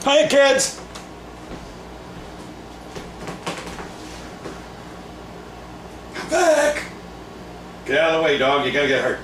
Hiya, kids! Come back! Get out of the way, dog. You gotta get hurt.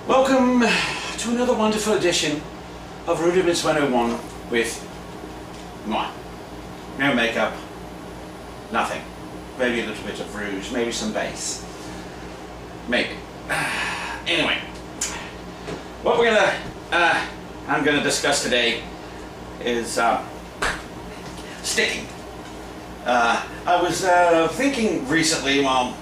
Welcome to another wonderful edition of Rudiments 101 with moi. No makeup, nothing. Maybe a little bit of rouge, maybe some bass. Maybe. Anyway, what I'm gonna discuss today is sticking. I was thinking recently while,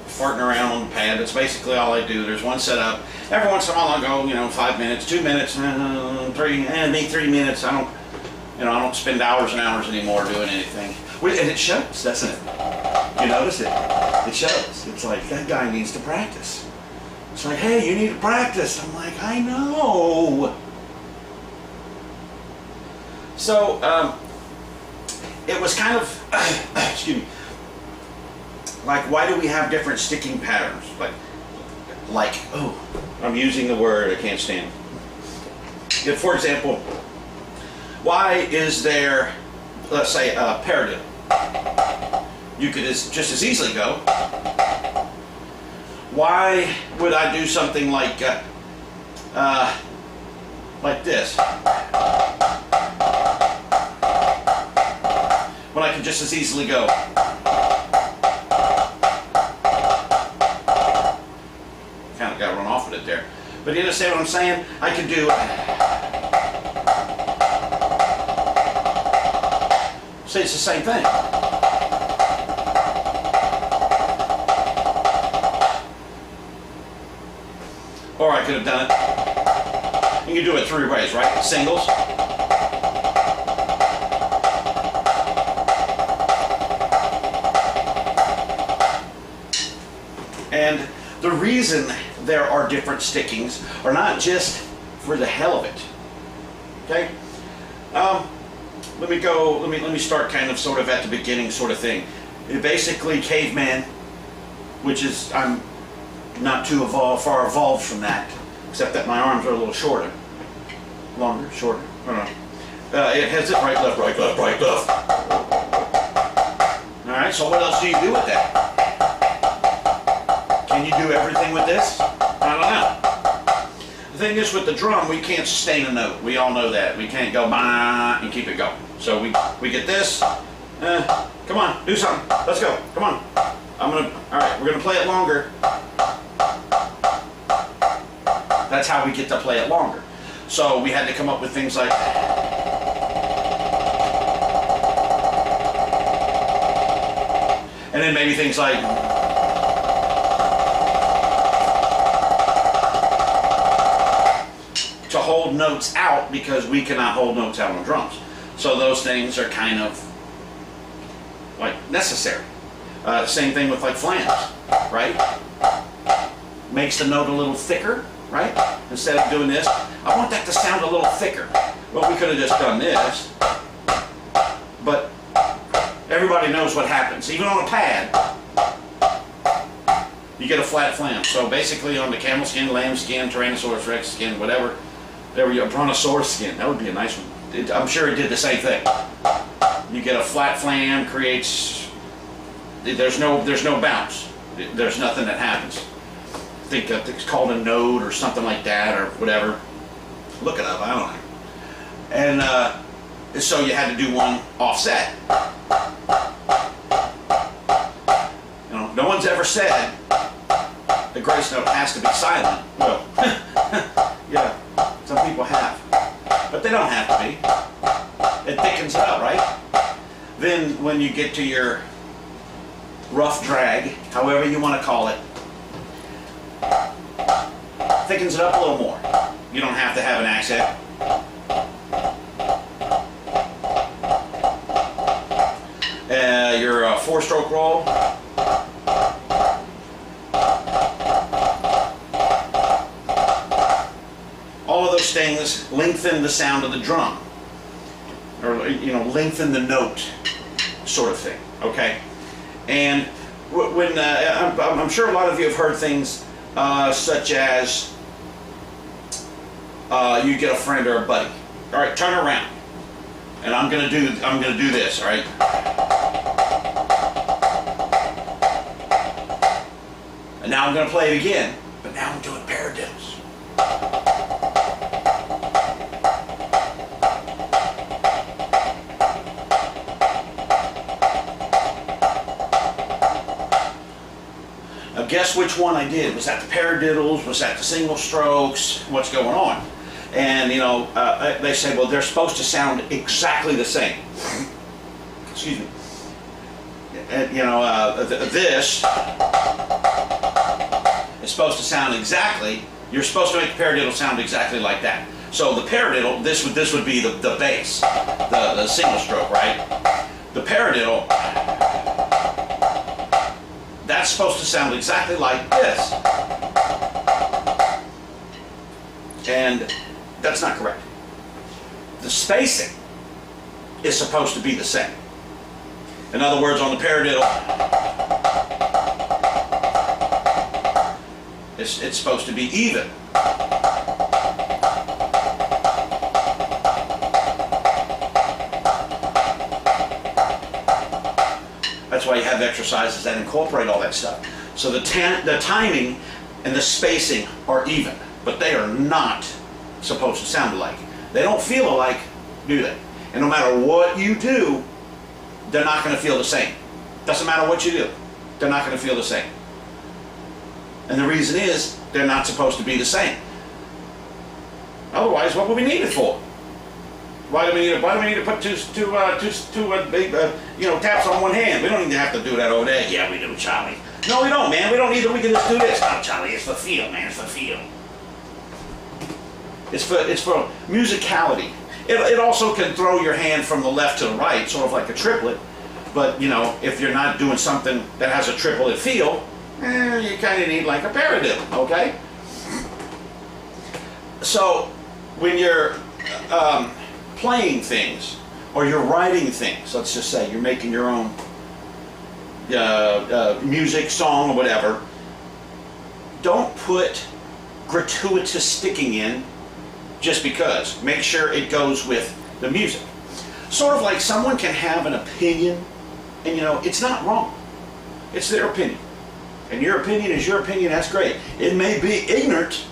farting around on the pad. That's basically all I do. There's one setup. Every once in a while I'll go, 5 minutes, 2 minutes, 3 minutes. I don't spend hours and hours anymore doing anything. And it shows, doesn't it? You notice it? It shows. It's like, that guy needs to practice. It's like, hey, you need to practice. I'm like, I know. So, it was kind of, excuse me, like, why do we have different sticking patterns? Like, oh, I'm using the word I can't stand. If, for example, why is there, let's say, a paradiddle? You could just as easily go, why would I do something like this? When I could just as easily go. Kind of got run off with it there. But you understand what I'm saying? I could do, say it's the same thing. Or I could have done it. You can do it 3 ways, right? Singles. And the reason there are different stickings are not just for the hell of it. Okay? Let me start kind of sort of at the beginning sort of thing. Basically, caveman, which is, I'm not too far evolved from that, except that my arms are a little shorter. Longer, shorter, I don't know. It has it right, left, right, left, right, left. Alright, so what else do you do with that? Can you do everything with this? I don't know. The thing is, with the drum, we can't sustain a note. We all know that. We can't go bah and keep it going. So we get this. Come on, do something. Let's go. Come on. Alright, we're gonna play it longer. That's how we get to play it longer. So we had to come up with things like, and then maybe things like, to hold notes out, because we cannot hold notes out on drums. So those things are kind of like necessary. Same thing with like flams, right? Makes the note a little thicker, right? Instead of doing this, I want that to sound a little thicker. Well, we could have just done this, but everybody knows what happens. Even on a pad, you get a flat flam. So basically on the camel skin, lamb skin, Tyrannosaurus Rex skin, whatever, a brontosaurus skin, that would be a nice one. I'm sure it did the same thing. You get a flat flam, there's no bounce. There's nothing that happens. I think it's called a node or something like that, or whatever. Look it up, I don't know. And so you had to do one offset. No one's ever said the grace note has to be silent. Well, yeah, some people have, but they don't have to be. It thickens it up, right? Then when you get to your rough drag, however you want to call it, thickens it up a little more. You don't have to have an accent. Your 4-stroke roll. All of those things lengthen the sound of the drum, or lengthen the note, sort of thing. Okay, and when I'm sure a lot of you have heard things such as you get a friend or a buddy. All right, turn around, and I'm gonna do this. All right. And now I'm gonna play it again, but now I'm doing paradiddles. Now guess which one I did? Was that the paradiddles? Was that the single strokes? What's going on? And you know, they say, well, they're supposed to sound exactly the same. Excuse me. And, you know, this is supposed to sound exactly. You're supposed to make the paradiddle sound exactly like that. So the paradiddle, this would be the bass, the single stroke, right? The paradiddle, that's supposed to sound exactly like this. And that's not correct. The spacing is supposed to be the same. In other words, on the paradiddle, it's supposed to be even. That's why you have exercises that incorporate all that stuff. So the timing and the spacing are even, but they are not supposed to sound alike. They don't feel alike, do they? And no matter what you do, they're not going to feel the same. Doesn't matter what you do, they're not going to feel the same. And the reason is, they're not supposed to be the same. Otherwise, what would we need it for? Why do we need to put two big taps on one hand? We don't need to have to do that over there. Yeah, we do, Charlie. No, we don't, man. We don't need to. We can just do this. No, Charlie, it's for feel, man. It's for feel. It's for musicality. It also can throw your hand from the left to the right, sort of like a triplet. But, you know, if you're not doing something that has a triplet feel, you kind of need like a paradiddle, okay? So, when you're playing things, or you're writing things, let's just say you're making your own music, song, or whatever, don't put gratuitous sticking in just because. Make sure it goes with the music. Sort of like someone can have an opinion, and you know, it's not wrong. It's their opinion. And your opinion is your opinion, that's great. It may be ignorant,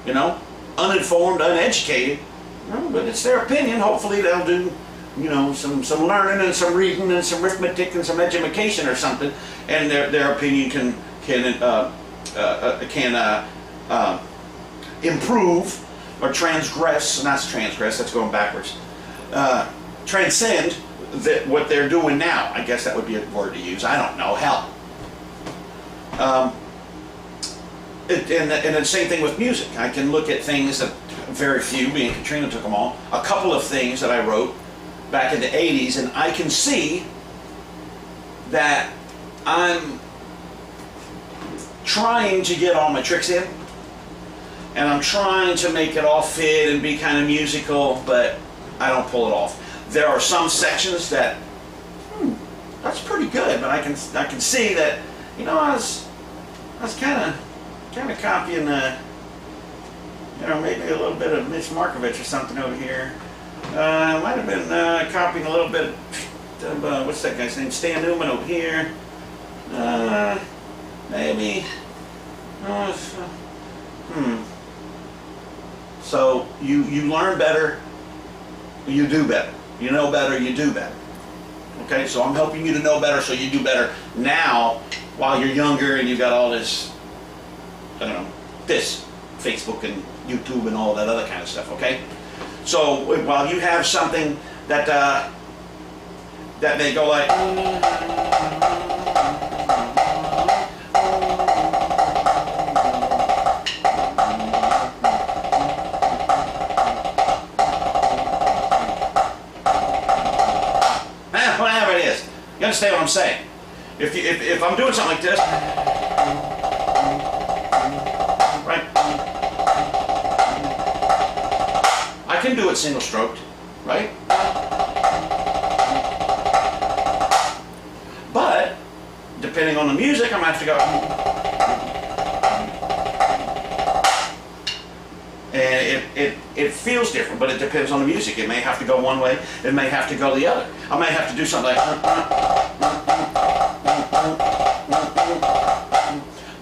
you know, uninformed, uneducated, you know, but it's their opinion. Hopefully they'll do, you know, some learning and some reading and some arithmetic and some education or something, and their opinion can improve or transgress, not transgress, that's going backwards, transcend what they're doing now. I guess that would be a word to use. I don't know. Hell. And the same thing with music. I can look at things that very few, me and Katrina took them all, a couple of things that I wrote back in the 80s, and I can see that I'm trying to get all my tricks in, and I'm trying to make it all fit and be kind of musical, but I don't pull it off. There are some sections that, that's pretty good, but I can see that, you know, I was kind of copying, you know, maybe a little bit of Mitch Markovich or something over here. Might have been copying a little bit of, what's that guy's name? Stan Newman over here. Maybe. So you learn better, you do better. You know better, you do better. Okay, so I'm helping you to know better so you do better now while you're younger and you've got all this, I don't know, this, Facebook and YouTube and all that other kind of stuff, okay? So while you have something that that may go like, whatever it is, you understand what I'm saying? If I'm doing something like this, right? I can do it single stroked, right? But depending on the music, I'm gonna have to go. And it feels different, but it depends on the music. It may have to go one way, it may have to go the other. I may have to do something like,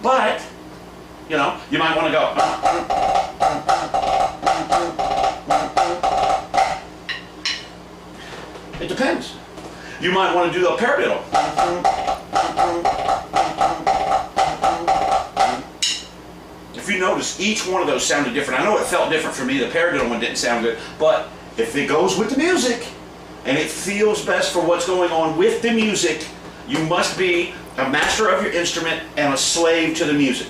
but, you know, you might want to go, it depends. You might want to do a paradiddle. If you notice, each one of those sounded different. I know it felt different for me. The paradiddle one didn't sound good, but if it goes with the music and it feels best for what's going on with the music, you must be a master of your instrument and a slave to the music.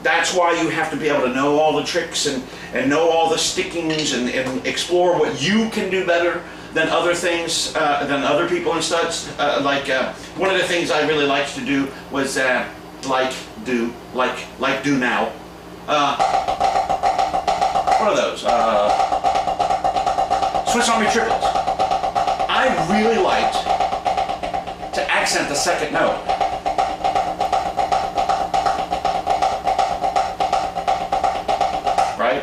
That's why you have to be able to know all the tricks and know all the stickings and explore what you can do better than other things, than other people and such. One of the things I really liked to do was do now. What are those? Swiss Army triplets. I really liked to accent the second note. Right?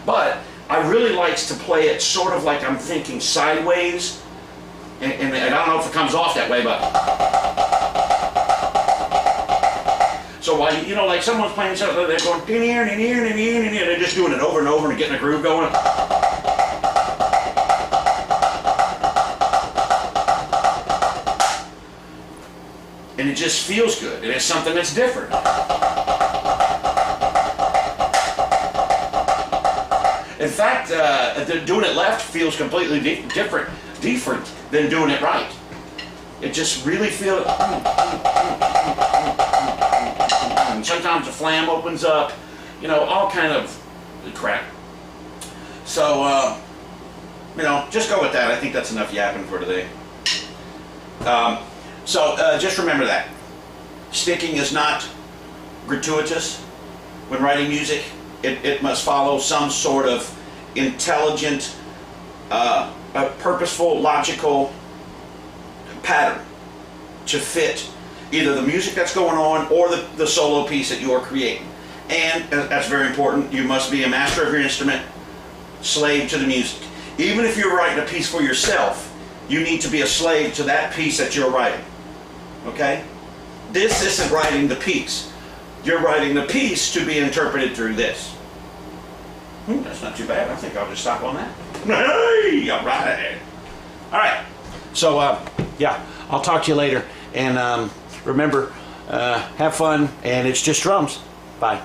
But I really liked to play it sort of like I'm thinking sideways. And I don't know if it comes off that way, but... So while, you know, like someone's playing something, they're going... They're just doing it over and over and getting a groove going. And it just feels good. And it's something that's different. In fact, doing it left feels completely different than doing it right. It just really feels... Sometimes the flam opens up, you know, all kind of crap. So, you know, just go with that. I think that's enough yapping for today. Just remember that. Sticking is not gratuitous when writing music. It must follow some sort of intelligent, purposeful, logical pattern to fit either the music that's going on or the solo piece that you are creating. And that's very important. You must be a master of your instrument, slave to the music. Even if you're writing a piece for yourself, you need to be a slave to that piece that you're writing. Okay? This isn't writing the piece. You're writing the piece to be interpreted through this. That's not too bad. I think I'll just stop on that. Hey, all right. All right. So, yeah, I'll talk to you later. And remember, have fun, and it's just drums. Bye.